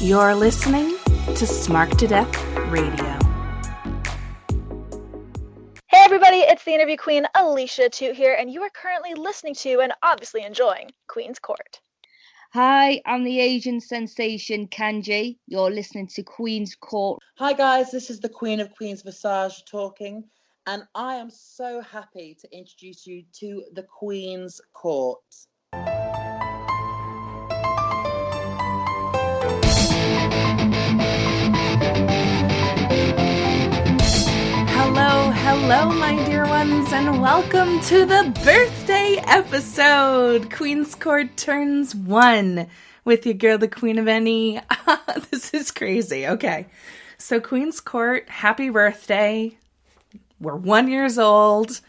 You're listening to Smart to Death Radio. Hey everybody, it's the interview queen Alicia Toot here, and you are currently listening to and obviously enjoying Queen's Court. Hi, I'm the Asian sensation Kanji. You're listening to Queen's Court. Hi guys, this is the Queen of Queens Visage talking, and I am so happy to introduce you to the Queen's Court. Hello, my dear ones, and welcome to the birthday episode. Queen's Court turns 1 with your girl, the Queen of Any. This is crazy. Okay, so Queen's Court, happy birthday. We're 1 year old.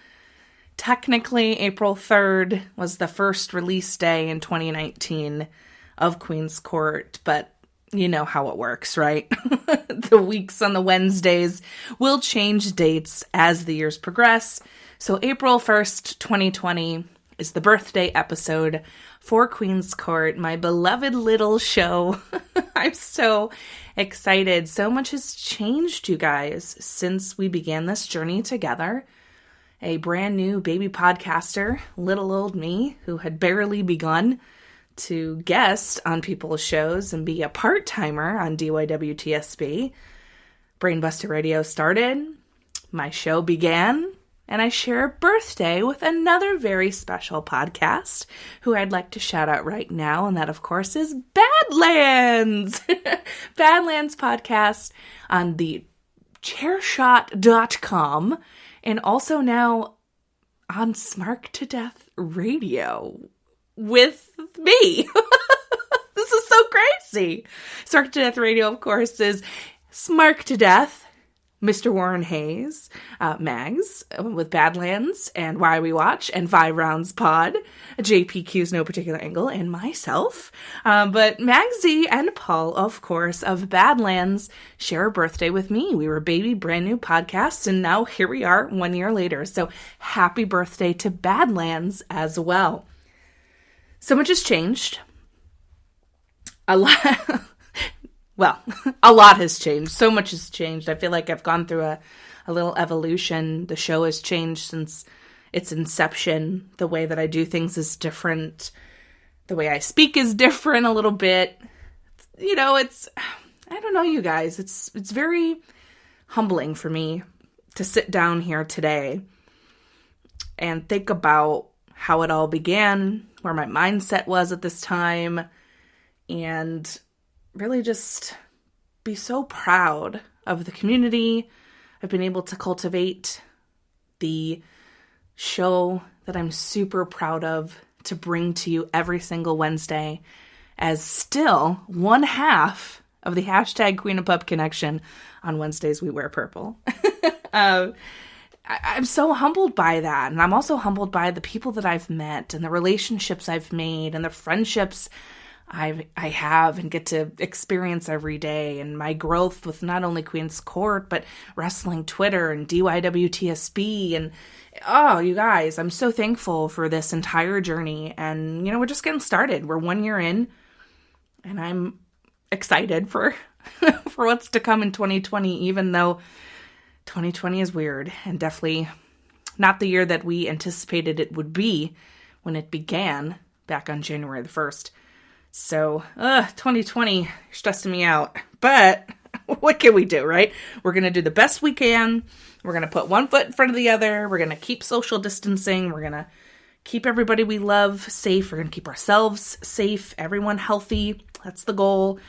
Technically, April 3rd was the first release day in 2019 of Queen's Court, but you know how it works, right? The weeks on the Wednesdays will change dates as the years progress. So April 1st, 2020 is the birthday episode for Queen's Court, my beloved little show. I'm so excited. So much has changed, you guys, since we began this journey together. A brand new baby podcaster, little old me, who had barely begun to guest on people's shows and be a part-timer on DYWTSB. Brainbuster Radio started, my show began, and I share a birthday with another very special podcast who I'd like to shout out right now, and that, of course, is Badlands! Badlands podcast on the chairshot.com and also now on Smart to Death Radio with me. This is so crazy. Smart to Death Radio, of course, is Smart to Death, Mr. Warren Hayes, Mags with Badlands and Why We Watch and 5 Rounds Pod, JPQ's No Particular Angle, and myself. But Magsy and Paul, of course, of Badlands share a birthday with me. We were baby brand new podcasts, and now here we are 1 year later. So happy birthday to Badlands as well. So much has changed. A lot. Well, a lot has changed. So much has changed. I feel like I've gone through a little evolution. The show has changed since its inception. The way that I do things is different. The way I speak is different a little bit. You know, I don't know, you guys. It's very humbling for me to sit down here today and think about how it all began, where my mindset was at this time, and really just be so proud of the community I've been able to cultivate, the show that I'm super proud of to bring to you every single Wednesday, as still one half of the hashtag Queen of Pup Connection on Wednesdays we wear purple. I'm so humbled by that, and I'm also humbled by the people that I've met and the relationships I've made and the friendships I have and get to experience every day, and my growth with not only Queen's Court, but Wrestling Twitter and DYWTSB. And oh, you guys, I'm so thankful for this entire journey. And, you know, we're just getting started. We're 1 year in, and I'm excited for for what's to come in 2020, even though 2020 is weird and definitely not the year that we anticipated it would be when it began back on January the 1st. So, 2020 stressing me out, but what can we do, right? We're going to do the best we can. We're going to put one foot in front of the other. We're going to keep social distancing. We're going to keep everybody we love safe. We're going to keep ourselves safe, everyone healthy. That's the goal.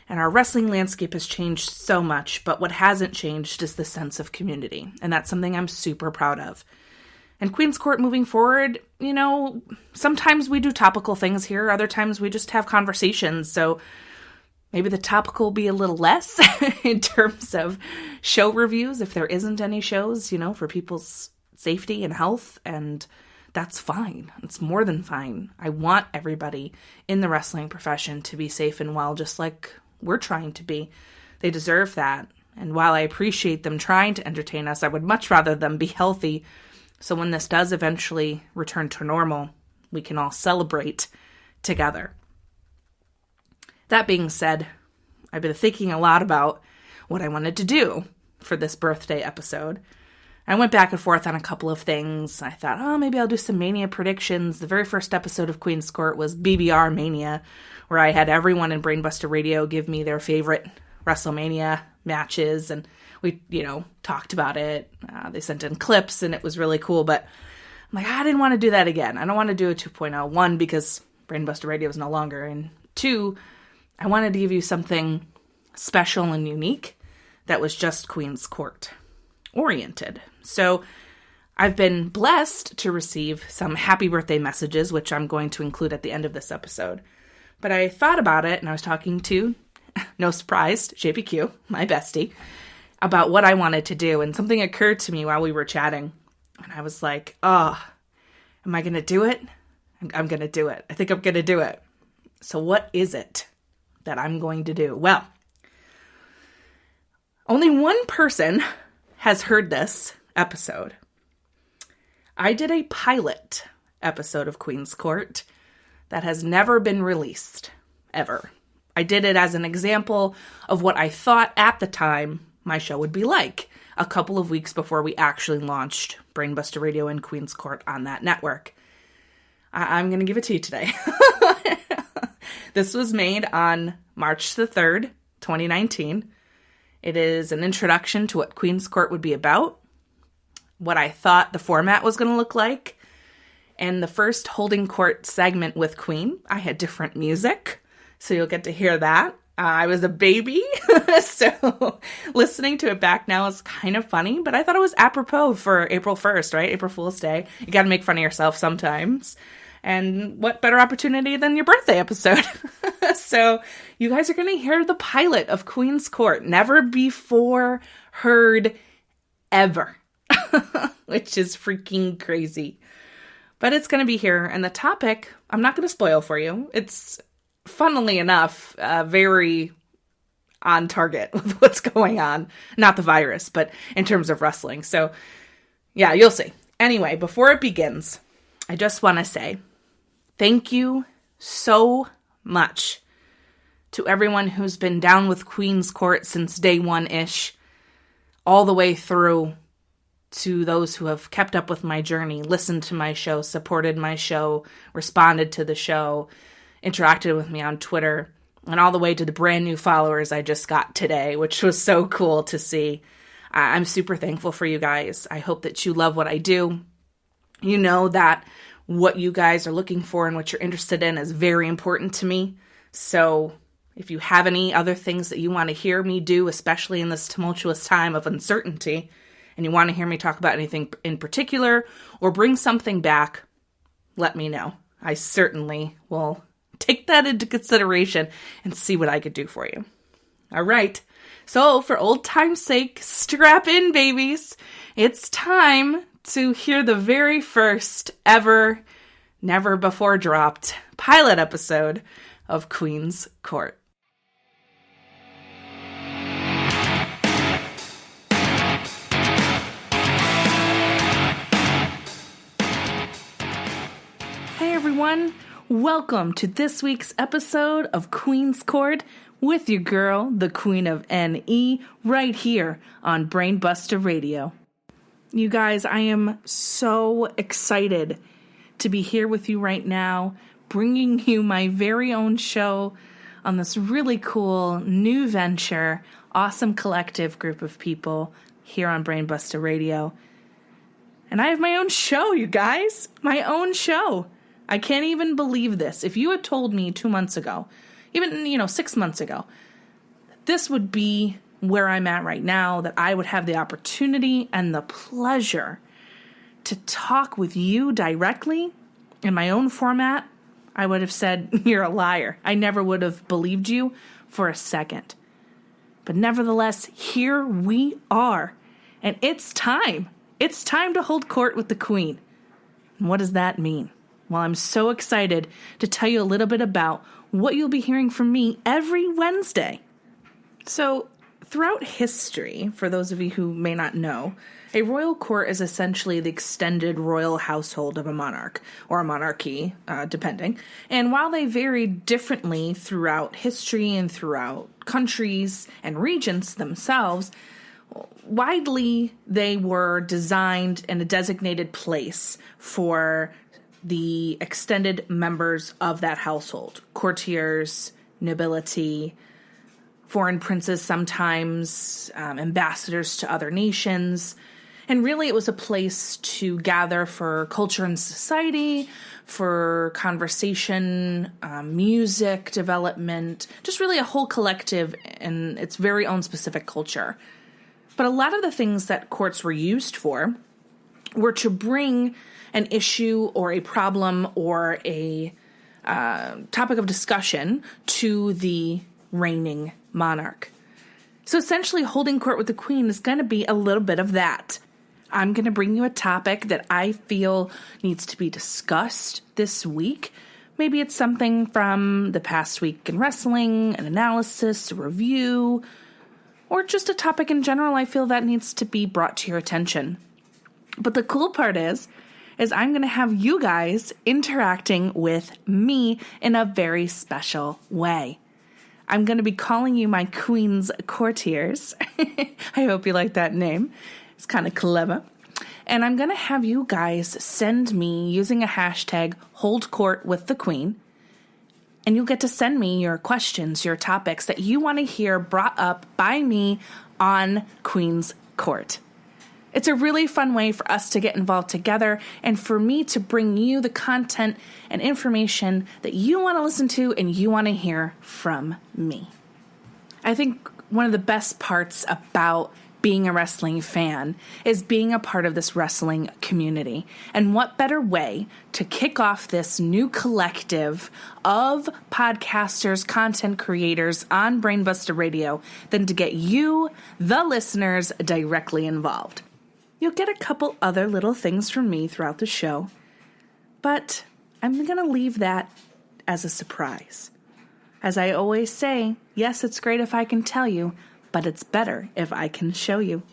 And our wrestling landscape has changed so much, but what hasn't changed is the sense of community. And that's something I'm super proud of. And Queen's Court moving forward, you know, sometimes we do topical things here. Other times we just have conversations. So maybe the topical will be a little less in terms of show reviews, if there isn't any shows, you know, for people's safety and health. And that's fine. It's more than fine. I want everybody in the wrestling profession to be safe and well, just like we're trying to be. They deserve that. And while I appreciate them trying to entertain us, I would much rather them be healthy. So when this does eventually return to normal, we can all celebrate together. That being said, I've been thinking a lot about what I wanted to do for this birthday episode. I went back and forth on a couple of things. I thought, maybe I'll do some Mania predictions. The very first episode of Queen's Court was BBR Mania, where I had everyone in Brainbuster Radio give me their favorite WrestleMania matches, and we, talked about it. They sent in clips, and it was really cool, but I'm like, I didn't want to do that again. I don't want to do a 2.0. One, because Brainbuster Radio is no longer, and two, I wanted to give you something special and unique that was just Queen's Court oriented. So I've been blessed to receive some happy birthday messages, which I'm going to include at the end of this episode. But I thought about it, and I was talking to, no surprise, JPQ, my bestie, about what I wanted to do. And something occurred to me while we were chatting. And I was like, am I going to do it? I'm going to do it. I think I'm going to do it. So what is it that I'm going to do? Well, only one person has heard this episode. I did a pilot episode of Queen's Court that has never been released, ever. I did it as an example of what I thought at the time my show would be like, a couple of weeks before we actually launched Brainbuster Radio and Queen's Court on that network. I'm going to give it to you today. This was made on March the 3rd, 2019. It is an introduction to what Queen's Court would be about, what I thought the format was going to look like, and the first holding court segment with Queen. I had different music, so you'll get to hear that. I was a baby, so listening to it back now is kind of funny, but I thought it was apropos for April 1st, right? April Fool's Day. You got to make fun of yourself sometimes. And what better opportunity than your birthday episode? So you guys are going to hear the pilot of Queen's Court, never before heard ever, which is freaking crazy. But it's going to be here. And the topic, I'm not going to spoil for you. It's, funnily enough, very on target with what's going on. Not the virus, but in terms of wrestling. So yeah, you'll see. Anyway, before it begins, I just want to say thank you so much to everyone who's been down with Queen's Court since day one-ish, all the way through to those who have kept up with my journey, listened to my show, supported my show, responded to the show, interacted with me on Twitter, and all the way to the brand new followers I just got today, which was so cool to see. I'm super thankful for you guys. I hope that you love what I do. You know that what you guys are looking for and what you're interested in is very important to me. So if you have any other things that you want to hear me do, especially in this tumultuous time of uncertainty, and you want to hear me talk about anything in particular or bring something back, let me know. I certainly will take that into consideration and see what I could do for you. All right. So for old time's sake, strap in, babies. It's time to hear the very first ever, never before dropped pilot episode of Queen's Court. Hey everyone, welcome to this week's episode of Queen's Court with your girl, the Queen of NE, right here on Brainbuster Radio. You guys, I am so excited to be here with you right now, bringing you my very own show on this really cool new venture, awesome collective group of people here on Brainbuster Radio. And I have my own show, you guys, my own show. I can't even believe this. If you had told me 2 months ago, even, 6 months ago, this would be where I'm at right now, that I would have the opportunity and the pleasure to talk with you directly in my own format, I would have said, you're a liar. I never would have believed you for a second. But nevertheless, here we are. And it's time. It's time to hold court with the Queen. And what does that mean? Well, I'm so excited to tell you a little bit about what you'll be hearing from me every Wednesday. So throughout history, for those of you who may not know, a royal court is essentially the extended royal household of a monarch, or a monarchy, depending. And while they vary differently throughout history and throughout countries and regions themselves, widely they were designed in a designated place for the extended members of that household, courtiers, nobility, foreign princes, sometimes ambassadors to other nations. And really, it was a place to gather for culture and society, for conversation, music development, just really a whole collective in its very own specific culture. But a lot of the things that courts were used for were to bring an issue or a problem or a topic of discussion to the reigning monarch. So essentially, holding court with the queen is going to be a little bit of that. I'm going to bring you a topic that I feel needs to be discussed this week. Maybe it's something from the past week in wrestling, an analysis, a review, or just a topic in general I feel that needs to be brought to your attention. But the cool part is I'm going to have you guys interacting with me in a very special way. I'm going to be calling you my Queen's Courtiers. I hope you like that name. It's kind of clever. And I'm going to have you guys send me, using a hashtag, Hold Court with the Queen. And you'll get to send me your questions, your topics that you want to hear brought up by me on Queen's Court. It's a really fun way for us to get involved together and for me to bring you the content and information that you want to listen to and you want to hear from me. I think one of the best parts about being a wrestling fan is being a part of this wrestling community. And what better way to kick off this new collective of podcasters, content creators on Brainbuster Radio than to get you, the listeners, directly involved. You'll get a couple other little things from me throughout the show, but I'm going to leave that as a surprise. As I always say, yes, it's great if I can tell you, but it's better if I can show you.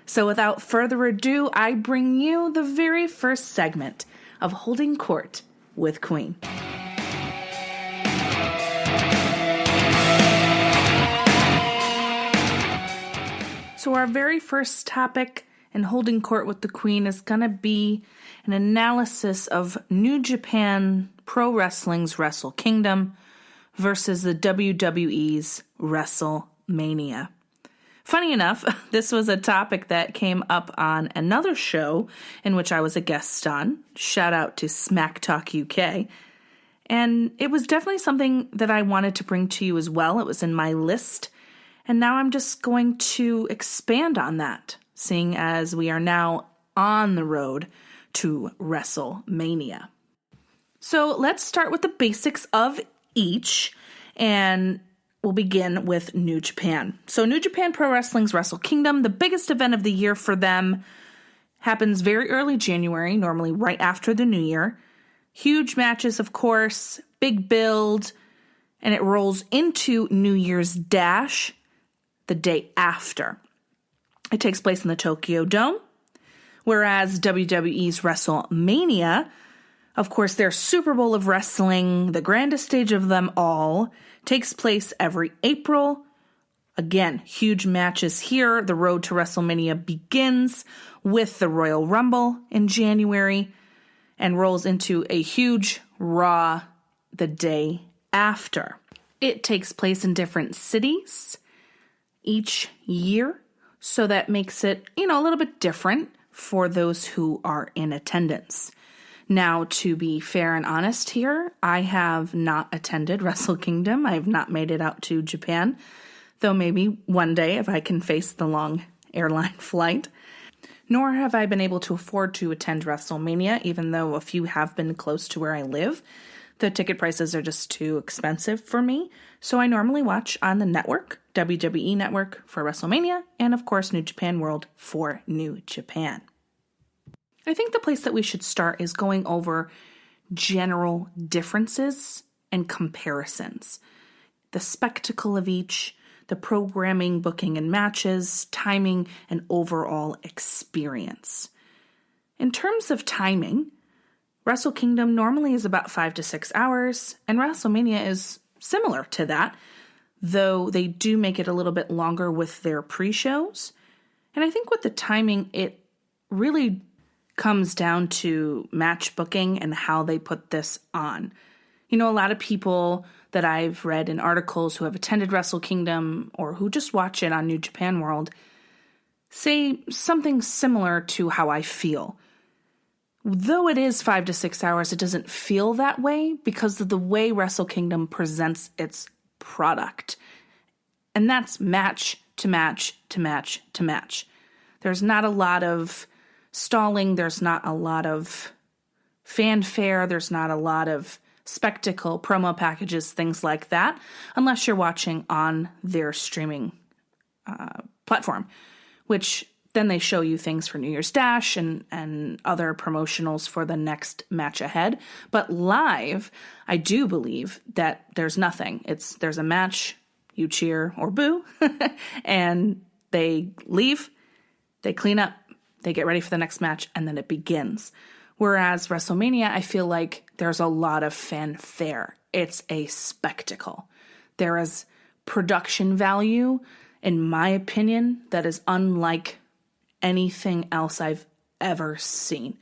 So without further ado, I bring you the very first segment of Holding Court with Queen. So our very first topic in Holding Court with the Queen is going to be an analysis of New Japan Pro Wrestling's Wrestlekingdom versus the WWE's WrestleMania. Funny enough, this was a topic that came up on another show in which I was a guest on. Shout out to Smack Talk UK. And it was definitely something that I wanted to bring to you as well. It was in my list. And now I'm just going to expand on that, seeing as we are now on the road to WrestleMania. So let's start with the basics of each, and we'll begin with New Japan. So New Japan Pro Wrestling's Wrestlekingdom, the biggest event of the year for them, happens very early January, normally right after the new year. Huge matches, of course, big build, and it rolls into New Year's Dash the day after. It takes place in the Tokyo Dome, whereas WWE's WrestleMania, of course, their Super Bowl of wrestling, the grandest stage of them all, takes place every April. Again, huge matches here. The road to WrestleMania begins with the Royal Rumble in January and rolls into a huge Raw the day after. It takes place in different cities each year, so that makes it, a little bit different for those who are in attendance. Now, to be fair and honest here, I have not attended Wrestlekingdom. I have not made it out to Japan, though maybe one day if I can face the long airline flight. Nor have I been able to afford to attend WrestleMania, even though a few have been close to where I live. The ticket prices are just too expensive for me, so I normally watch on the network, WWE Network for WrestleMania, and of course New Japan World for New Japan. I think the place that we should start is going over general differences and comparisons. The spectacle of each, the programming, booking, and matches, timing, and overall experience. In terms of timing, Wrestle Kingdom normally is about 5 to 6 hours, and WrestleMania is similar to that, though they do make it a little bit longer with their pre-shows. And I think with the timing, it really comes down to match booking and how they put this on. You know, a lot of people that I've read in articles who have attended Wrestle Kingdom or who just watch it on New Japan World say something similar to how I feel. Though it is 5 to 6 hours, it doesn't feel that way because of the way Wrestle Kingdom presents its product. And that's match to match to match to match. There's not a lot of stalling. There's not a lot of fanfare. There's not a lot of spectacle, promo packages, things like that, unless you're watching on their streaming platform, which then they show you things for New Year's Dash and other promotionals for the next match ahead. But live, I do believe that there's nothing. There's a match, you cheer or boo, and they leave, they clean up, they get ready for the next match, and then it begins. Whereas WrestleMania, I feel like there's a lot of fanfare. It's a spectacle. There is production value, in my opinion, that is unlike anything else I've ever seen.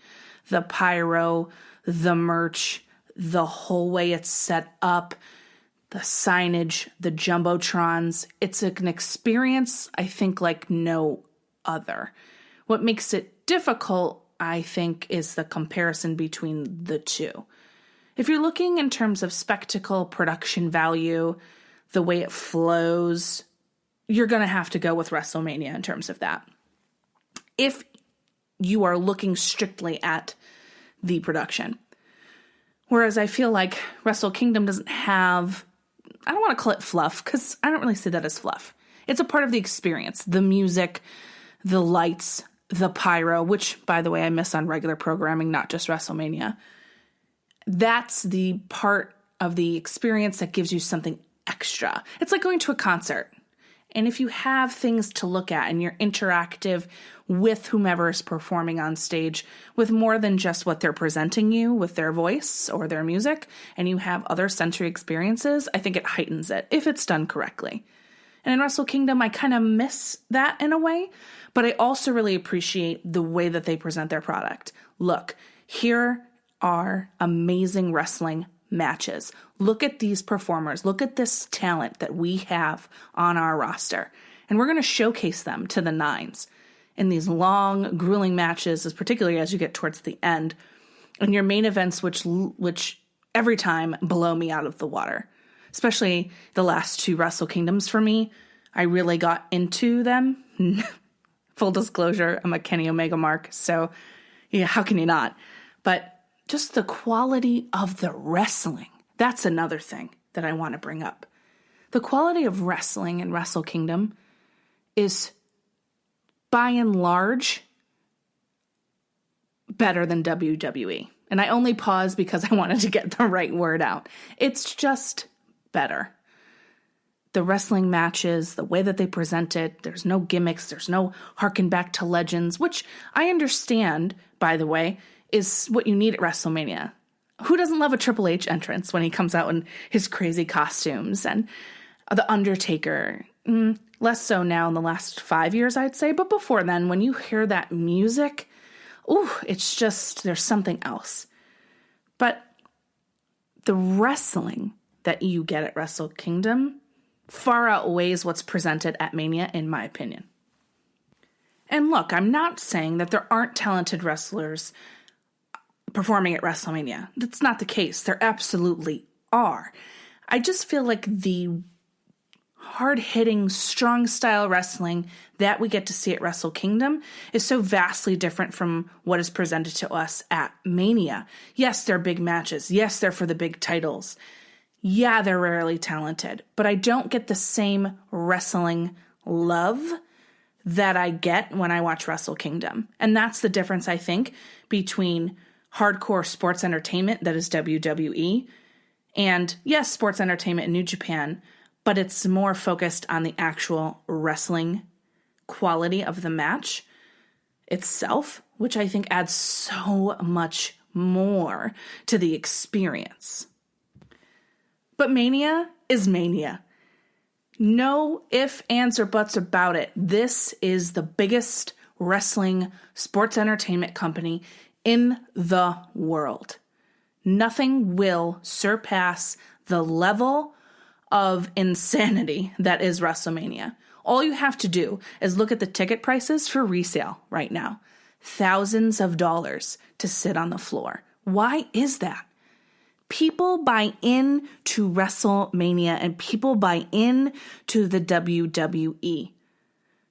The pyro, the merch, the whole way it's set up, the signage, the jumbotrons. It's an experience, I think, like no other. What makes it difficult, I think, is the comparison between the two. If you're looking in terms of spectacle, production value, the way it flows, you're going to have to go with WrestleMania in terms of that. If you are looking strictly at the production. Whereas I feel like Wrestle Kingdom doesn't have, I don't want to call it fluff, because I don't really see that as fluff. It's a part of the experience, the music, the lights, the pyro, which, by the way, I miss on regular programming, not just WrestleMania. That's the part of the experience that gives you something extra. It's like going to a concert. And if you have things to look at and you're interactive with whomever is performing on stage with more than just what they're presenting you with their voice or their music, and you have other sensory experiences, I think it heightens it if it's done correctly. And in Wrestle Kingdom, I kind of miss that in a way, but I also really appreciate the way that they present their product. Look, here are amazing wrestling matches. Look at these performers. Look at this talent that we have on our roster. And we're going to showcase them to the nines in these long, grueling matches, particularly as you get towards the end. And your main events, which every time blow me out of the water. Especially the last two Wrestle Kingdoms for me. I really got into them. Full disclosure, I'm a Kenny Omega mark, so yeah, how can you not? But just the quality of the wrestling. That's another thing that I want to bring up. The quality of wrestling in Wrestle Kingdom is, by and large, better than WWE. And I only pause because I wanted to get the right word out. It's just better. The wrestling matches, the way that they present it, there's no gimmicks, there's no harken back to legends, which I understand, by the way, is what you need at WrestleMania. Who doesn't love a Triple H entrance when he comes out in his crazy costumes? And The Undertaker, less so now in the last 5 years, I'd say. But before then, when you hear that music, it's just, there's something else. But the wrestling that you get at Wrestle Kingdom far outweighs what's presented at Mania, in my opinion. And look, I'm not saying that there aren't talented wrestlers performing at WrestleMania. That's not the case. There absolutely are. I just feel like the hard-hitting, strong-style wrestling that we get to see at Wrestle Kingdom is so vastly different from what is presented to us at Mania. Yes, they're big matches. Yes, they're for the big titles. Yeah, they're rarely talented. But I don't get the same wrestling love that I get when I watch Wrestle Kingdom. And that's the difference, I think, between hardcore sports entertainment that is WWE and, yes, sports entertainment in New Japan, but it's more focused on the actual wrestling quality of the match itself, which I think adds so much more to the experience. But Mania is Mania. No ifs, ands, or buts about it. This is the biggest wrestling sports entertainment company in the world. Nothing will surpass the level of insanity that is WrestleMania. All you have to do is look at the ticket prices for resale right now. Thousands of dollars to sit on the floor. Why is that? People buy in to WrestleMania and people buy in to the WWE,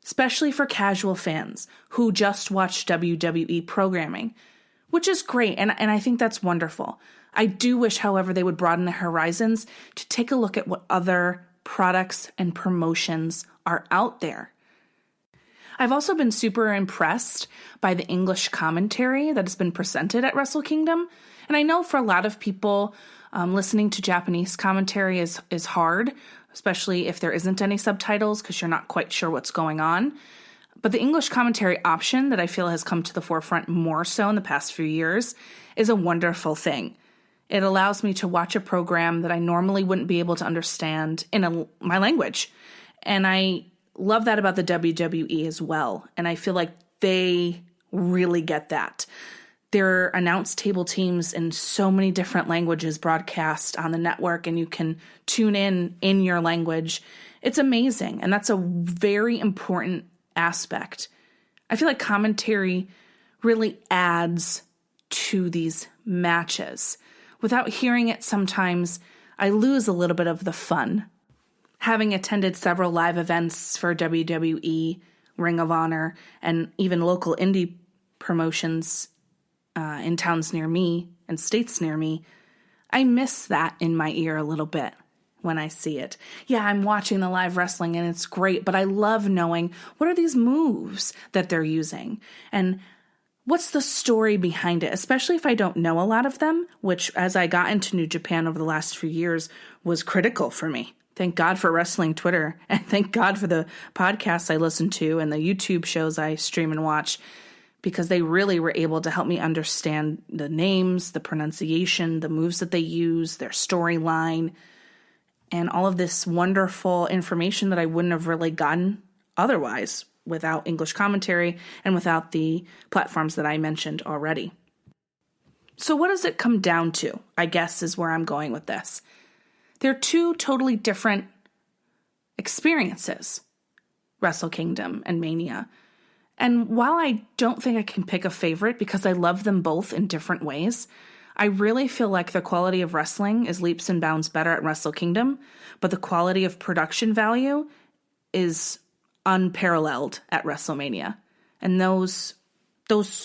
especially for casual fans who just watch WWE programming, which is great, and I think that's wonderful. I do wish, however, they would broaden the horizons to take a look at what other products and promotions are out there. I've also been super impressed by the English commentary that has been presented at Wrestle Kingdom. And I know for a lot of people, listening to Japanese commentary is hard, especially if there isn't any subtitles because you're not quite sure what's going on. But the English commentary option that I feel has come to the forefront more so in the past few years is a wonderful thing. It allows me to watch a program that I normally wouldn't be able to understand in my language. And I love that about the WWE as well. And I feel like they really get that. There are announced table teams in so many different languages broadcast on the network, and you can tune in your language. It's amazing. And that's a very important aspect. I feel like commentary really adds to these matches. Without hearing it, sometimes I lose a little bit of the fun. Having attended several live events for WWE, Ring of Honor, and even local indie promotions in towns near me and states near me, I miss that in my ear a little bit when I see it. Yeah, I'm watching the live wrestling and it's great, but I love knowing what are these moves that they're using and what's the story behind it, especially if I don't know a lot of them, which as I got into New Japan over the last few years was critical for me. Thank God for wrestling Twitter, and thank God for the podcasts I listen to and the YouTube shows I stream and watch, because they really were able to help me understand the names, the pronunciation, the moves that they use, their storyline, and all of this wonderful information that I wouldn't have really gotten otherwise without English commentary and without the platforms that I mentioned already. So what does it come down to, I guess, is where I'm going with this. They're two totally different experiences, Wrestle Kingdom and Mania. And while I don't think I can pick a favorite because I love them both in different ways, I really feel like the quality of wrestling is leaps and bounds better at Wrestle Kingdom, but the quality of production value is unparalleled at WrestleMania. And those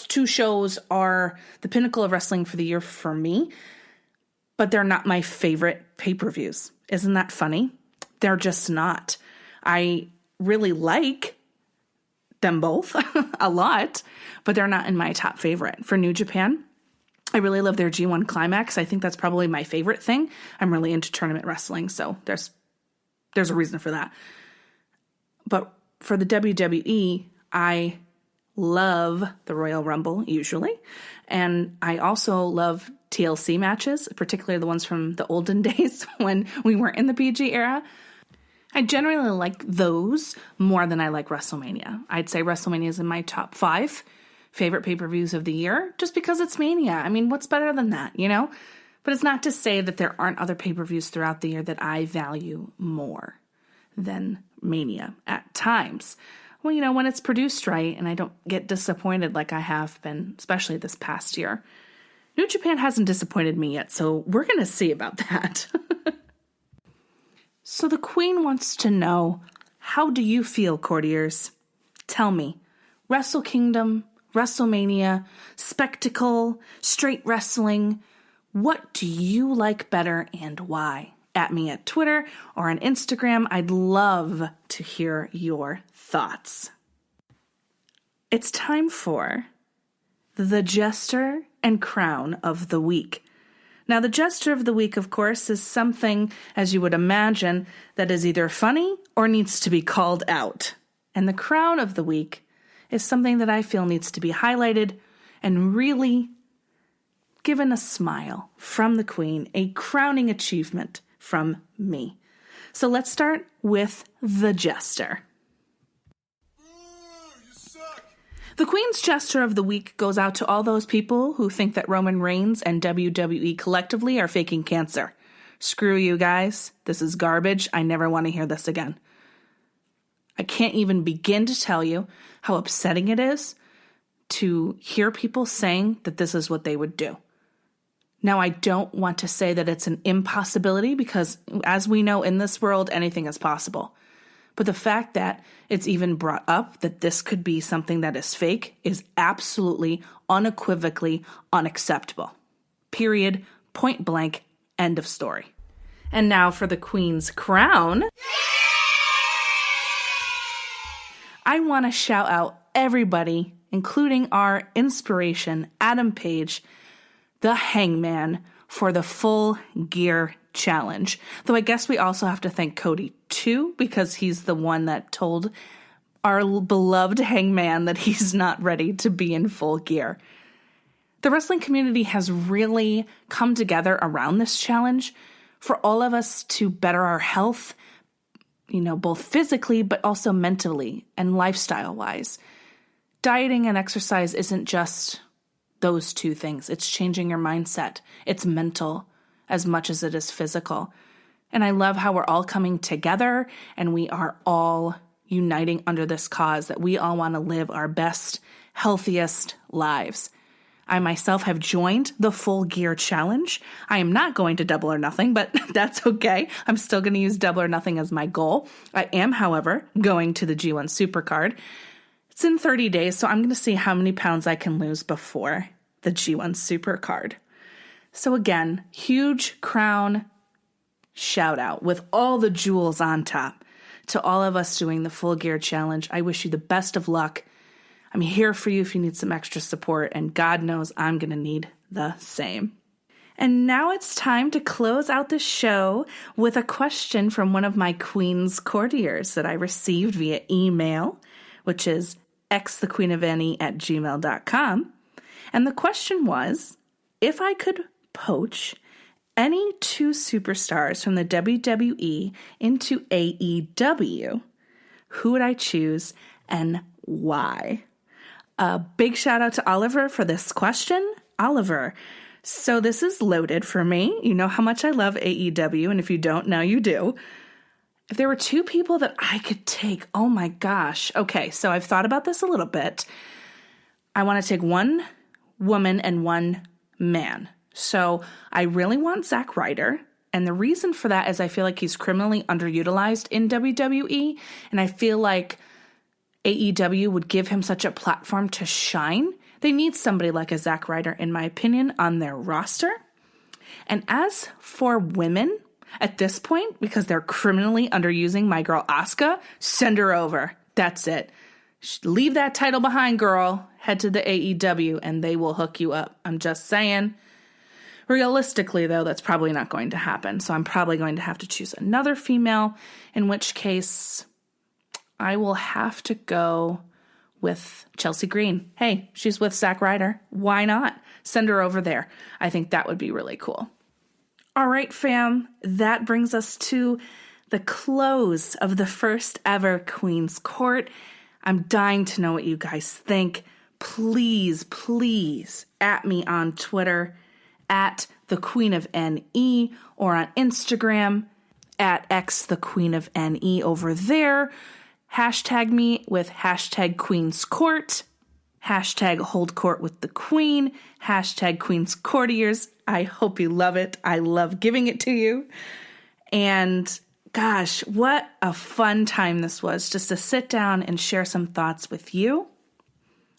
two shows are the pinnacle of wrestling for the year for me, but they're not my favorite pay-per-views. Isn't that funny? They're just not. I really like them both a lot, but they're not in my top favorite. For New Japan, I really love their G1 Climax. I think that's probably my favorite thing. I'm really into tournament wrestling, so there's a reason for that. But for the WWE, I love the Royal Rumble usually, and I also love TLC matches, particularly the ones from the olden days when we weren't in the PG era. I generally like those more than I like WrestleMania. I'd say WrestleMania is in my top 5 favorite pay-per-views of the year just because it's Mania. I mean, what's better than that, you know? But it's not to say that there aren't other pay-per-views throughout the year that I value more than Mania at times. Well, you know, when it's produced right and I don't get disappointed like I have been, especially this past year. New Japan hasn't disappointed me yet, so we're going to see about that. So the Queen wants to know, how do you feel, courtiers? Tell me. Wrestle Kingdom, WrestleMania, spectacle, straight wrestling. What do you like better and why? At me at Twitter or on Instagram. I'd love to hear your thoughts. It's time for the Jester and Crown of the Week. Now, the Jester of the Week, of course, is something, as you would imagine, that is either funny or needs to be called out. And the Crown of the Week is something that I feel needs to be highlighted and really given a smile from the Queen, a crowning achievement from me. So let's start with the Jester. The Queen's Jester of the Week goes out to all those people who think that Roman Reigns and WWE collectively are faking cancer. Screw you guys. This is garbage. I never want to hear this again. I can't even begin to tell you how upsetting it is to hear people saying that this is what they would do. Now, I don't want to say that it's an impossibility because, as we know in this world, anything is possible. But the fact that it's even brought up that this could be something that is fake is absolutely, unequivocally unacceptable. Period. Point blank. End of story. And now for the Queen's Crown. I want to shout out everybody, including our inspiration, Adam Page, the Hangman, for the Full Gear Challenge. Though I guess we also have to thank Cody too, because he's the one that told our beloved Hangman that he's not ready to be in full gear. The wrestling community has really come together around this challenge for all of us to better our health, both physically, but also mentally and lifestyle-wise. Dieting and exercise isn't just those two things. It's changing your mindset. It's mental as much as it is physical. And I love how we're all coming together and we are all uniting under this cause that we all want to live our best, healthiest lives. I myself have joined the Full Gear Challenge. I am not going to Double or Nothing, but that's okay. I'm still going to use Double or Nothing as my goal. I am, however, going to the G1 Supercard. It's in 30 days, so I'm going to see how many pounds I can lose before the G1 Supercard. So again, huge crown shout out with all the jewels on top to all of us doing the Full Gear Challenge. I wish you the best of luck. I'm here for you if you need some extra support, and God knows I'm going to need the same. And now it's time to close out the show with a question from one of my Queen's courtiers that I received via email, which is xthequeenofne@gmail.com. And the question was, if I could poach any two superstars from the WWE into AEW, who would I choose and why? A big shout out to Oliver for this question. Oliver, so this is loaded for me. You know how much I love AEW, and if you don't, now you do. If there were two people that I could take, oh my gosh. Okay, so I've thought about this a little bit. I want to take one woman and one man. So I really want Zack Ryder. And the reason for that is I feel like he's criminally underutilized in WWE. And I feel like AEW would give him such a platform to shine. They need somebody like a Zack Ryder, in my opinion, on their roster. And as for women, at this point, because they're criminally underusing my girl Asuka, send her over. That's it. Leave that title behind, girl. Head to the AEW and they will hook you up. I'm just saying. Realistically, though, that's probably not going to happen. So I'm probably going to have to choose another female, in which case I will have to go with Chelsea Green. Hey, she's with Zack Ryder. Why not? Send her over there. I think that would be really cool. All right, fam, that brings us to the close of the first ever Queen's Court. I'm dying to know what you guys think. Please, please, at me on Twitter, at the Queen of NE, or on Instagram, at xthequeenofne over there. Hashtag me with hashtag Queen's Court, hashtag Hold Court with the Queen, hashtag Queen's Courtiers. I hope you love it. I love giving it to you. And gosh, what a fun time this was, just to sit down and share some thoughts with you.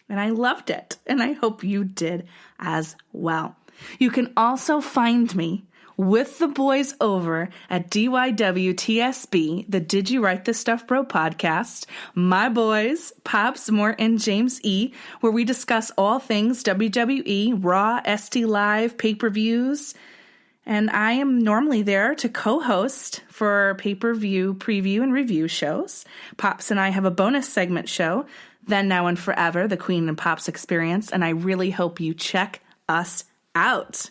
And I loved it. And I hope you did as well. You can also find me with the boys over at DYWTSB, the Did You Write This Stuff Bro podcast, my boys, Pops, Mort, and James E., where we discuss all things WWE, Raw, ST Live, pay-per-views, And I am normally there to co-host for pay-per-view preview and review shows. Pops and I have a bonus segment show, Then, Now, and Forever, the Queen and Pops Experience, and I really hope you check us out.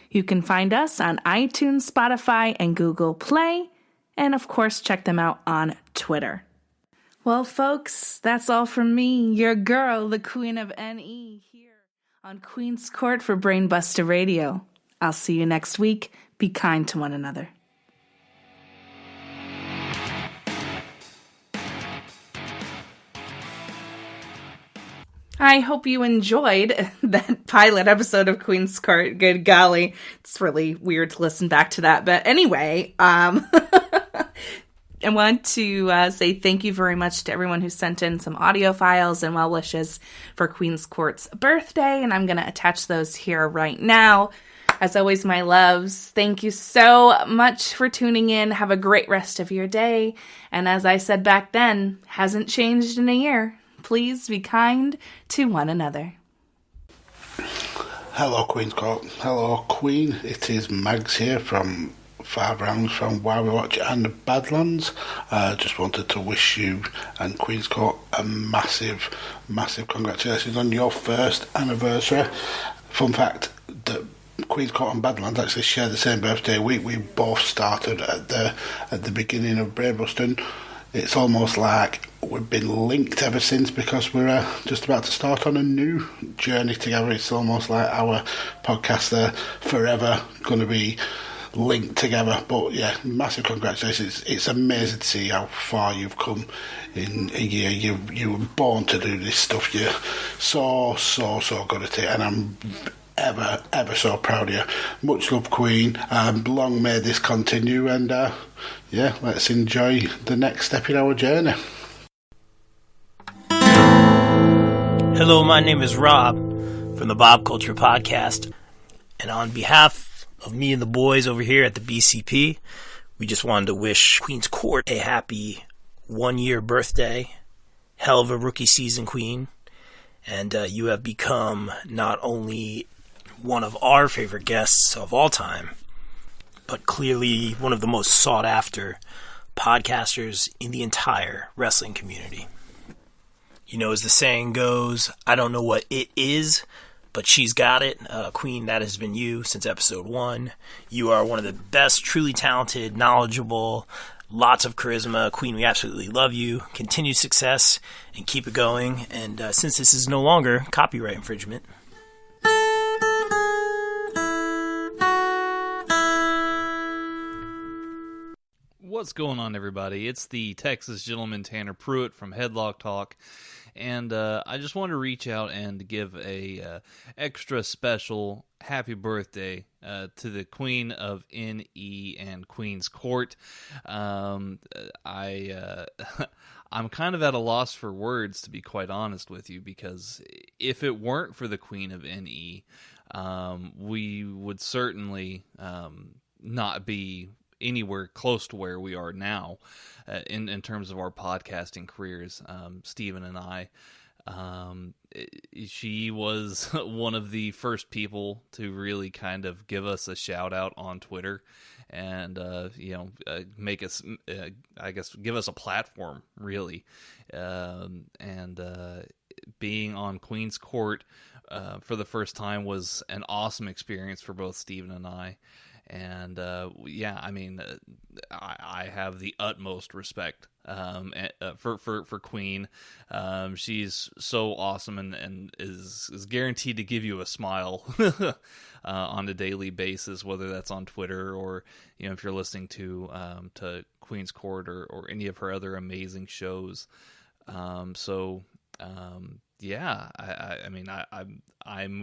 You can find us on iTunes, Spotify, and Google Play, and of course, check them out on Twitter. Well, folks, that's all from me, your girl, the Queen of NE, here on Queen's Court for Brainbuster Radio. I'll see you next week. Be kind to one another. I hope you enjoyed that pilot episode of Queen's Court. Good golly. It's really weird to listen back to that. But anyway, I want to say thank you very much to everyone who sent in some audio files and well wishes for Queen's Court's birthday. And I'm going to attach those here right now. As always, my loves, thank you so much for tuning in. Have a great rest of your day. And as I said back then, hasn't changed in a year. Please be kind to one another. Hello, Queen's Court. Hello, Queen. It is Mags here from Far Rounds from Why We Watch and the Badlands. Just wanted to wish you and Queen's Court a massive, massive congratulations on your first anniversary. Fun fact, that Queen's Court and Badlands actually share the same birthday week. We both started at the beginning of Brainbusting. It's almost like we've been linked ever since because we're just about to start on a new journey together. It's almost like our podcasts are forever going to be linked together. But yeah, massive congratulations. It's amazing to see how far you've come in a year. You were born to do this stuff. You're so good at it, and I'm ever so proud of you. Much love, Queen. Long may this continue, and yeah, let's enjoy the next step in our journey. Hello, my name is Rob from the Bob Culture Podcast, and on behalf of me and the boys over here at the BCP, we just wanted to wish Queen's Court a happy 1-year birthday. Hell of a rookie season, Queen. And you have become not only one of our favorite guests of all time, but clearly one of the most sought after podcasters in the entire wrestling community. You know, as the saying goes, I don't know what it is, but she's got it. Queen, that has been you since episode 1. You are one of the best, truly talented, knowledgeable, lots of charisma. Queen, we absolutely love you. Continued success and keep it going. And since this is no longer copyright infringement, What's going on, everybody? It's the Texas gentleman Tanner Pruitt from Headlock Talk, and I just want to reach out and give a extra special happy birthday to the Queen of NE and Queen's Court. I'm kind of at a loss for words, to be quite honest with you, because if it weren't for the Queen of NE, we would certainly not be anywhere close to where we are now in terms of our podcasting careers. Steven and I, she was one of the first people to really kind of give us a shout out on Twitter and make us I guess give us a platform, really. Being on Queen's Court for the first time was an awesome experience for both Steven and I. And I have the utmost respect for Queen. She's so awesome and is guaranteed to give you a smile on a daily basis, whether that's on Twitter or if you're listening to Queen's Court or any of her other amazing shows. I'm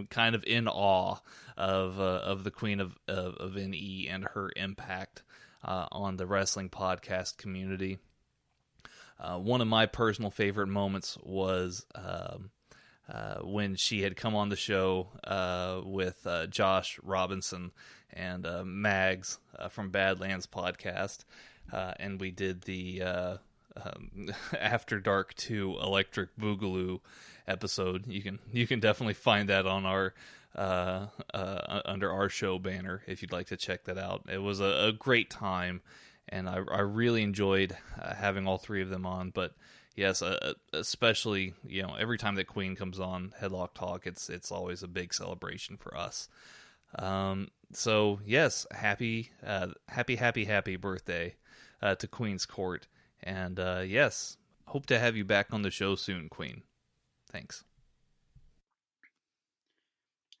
kind of in awe of the Queen of NE and her impact on the wrestling podcast community. One of my personal favorite moments was when she had come on the show with Josh Robinson and Mags from Badlands podcast, and we did the After Dark 2 Electric Boogaloo episode. You can definitely find that on our under our show banner if you'd like to check that out. It was a great time, and I really enjoyed having all three of them on. But yes, especially every time that Queen comes on Headlock Talk, it's always a big celebration for us. So yes, happy birthday to Queen's Court, and yes, hope to have you back on the show soon, Queen. Thanks.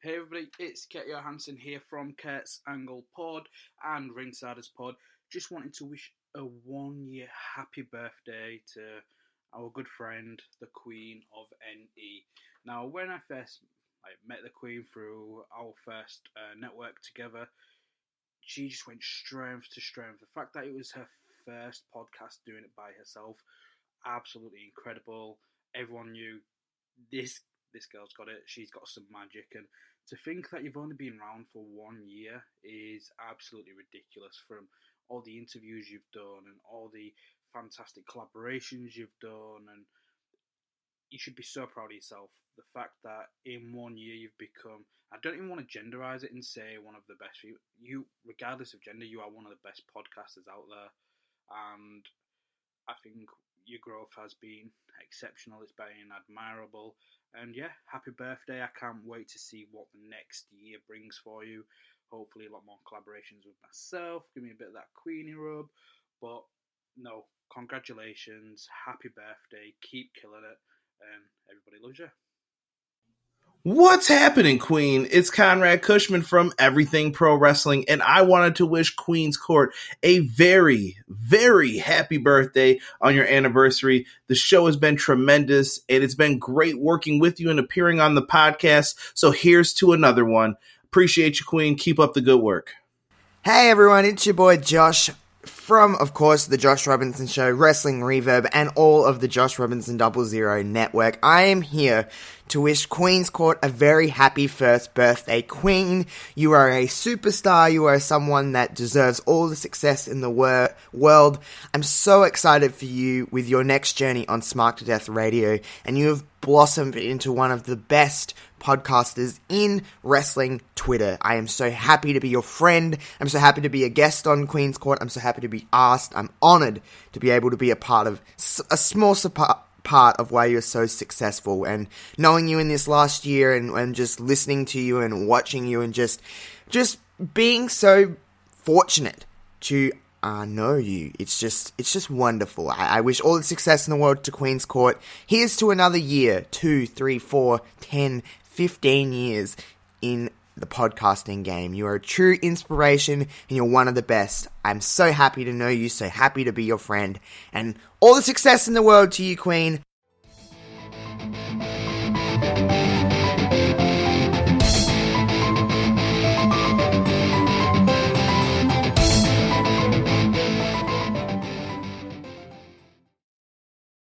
Hey everybody, it's Kurt Johansson here from Kurt's Angle Pod and Ringsiders Pod. Just wanted to wish a 1-year happy birthday to our good friend, the Queen of NE. Now, when I first met the Queen through our first network together, she just went strength to strength. The fact that it was her first podcast doing it by herself, absolutely incredible. Everyone knew this girl's got it. She's got some magic, and to think that you've only been around for 1 year is absolutely ridiculous. From all the interviews you've done and all the fantastic collaborations you've done, and you should be so proud of yourself. The fact that in 1 year you've become, I don't even want to genderize it and say one of the best. You, regardless of gender, you are one of the best podcasters out there, and I think your growth has been exceptional. It's been admirable. And yeah, happy birthday. I can't wait to see what the next year brings for you. Hopefully a lot more collaborations with myself. Give me a bit of that Queenie rub. But no, congratulations. Happy birthday. Keep killing it. And everybody loves you. What's happening, Queen? It's Conrad Cushman from Everything Pro Wrestling, and I wanted to wish Queen's Court a very, very happy birthday on your anniversary. The show has been tremendous, and it's been great working with you and appearing on the podcast, so here's to another one. Appreciate you, Queen. Keep up the good work. Hey, everyone. It's your boy, Josh, from, of course, The Josh Robinson Show, Wrestling Reverb, and all of the Josh Robinson 00 network. I am here to wish Queen's Court a very happy first birthday. Queen, you are a superstar. You are someone that deserves all the success in the world. I'm so excited for you with your next journey on Smart to Death Radio, and you have blossomed into one of the best podcasters in wrestling Twitter. I am so happy to be your friend. I'm so happy to be a guest on Queen's Court. I'm so happy to be asked. I'm honored to be able to be a part of a small part of why you're so successful, and knowing you in this last year and just listening to you and watching you and just being so fortunate to know you. It's just wonderful. I wish all the success in the world to Queen's Court. Here's to another year, 2, 3, 4, 10, 15 years in the podcasting game. You are a true inspiration and you're one of the best. I'm so happy to know you, so happy to be your friend, and all the success in the world to you, Queen.